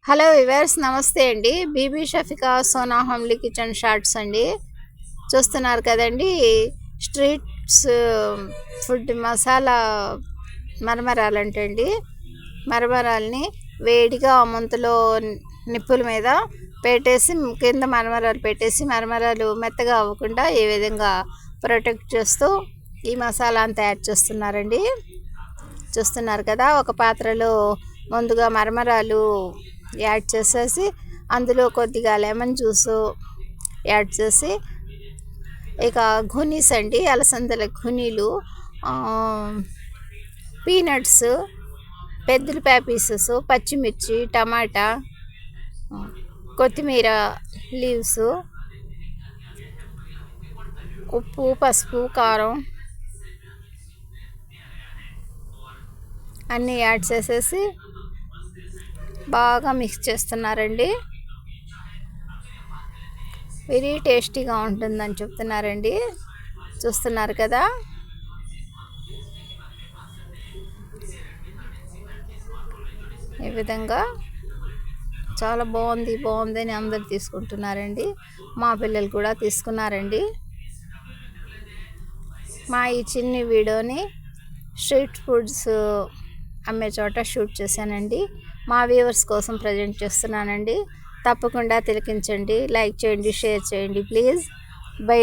Hello viewers, నమస్తే అండి. Bibi Shafika Sona homely kitchen shorts అండి. చూస్తున్నారు కదండి, స్ట్రీట్స్ ఫుడ్ మసాలా మరమరాలంటే అండి, మరమరాల్ని వేడిగా ముంతలో నిప్పుల మీద పెట్టేసి కింద మరమరాలు పెట్టేసి మరమరాలు మెత్తగా అవ్వకుండా ఏ విధంగా ప్రొటెక్ట్ చేస్తూ ఈ మసాలాను తయారు చేస్తున్నారండి. చూస్తున్నారు కదా, ఒక పాత్రలో ముందుగా మరమరాలు యాడ్ చేసేసి అందులో కొద్దిగా లెమన్ జ్యూసు యాడ్ చేసి, ఇక ఘునీస్ అండి, అలసందల ఘునీలు, పీనట్స్, పెద్దలపాయ పీసెస్, పచ్చిమిర్చి, టమాటా, కొత్తిమీర లీవ్స్, ఉప్పు, పసుపు, కారం అన్నీ యాడ్ చేసేసి బాగా మిక్స్ చేస్తున్నారండి. వెరీ టేస్టీగా ఉంటుందని చెప్తున్నారండి. చూస్తున్నారు కదా, ఈ విధంగా చాలా బాగుంది అని అందరు తీసుకుంటున్నారండి. మా పిల్లలు కూడా తీసుకున్నారండి. మా ఈ చిన్ని వీడియోని స్ట్రీట్ ఫుడ్స్ అమ్మే చోట షూట్ చేశానండి. మా వ్యూవర్స్ కోసం ప్రజెంట్ చేస్తున్నానండి. తప్పకుండా తిలకించండి, లైక్ చేయండి, షేర్ చేయండి ప్లీజ్. బై.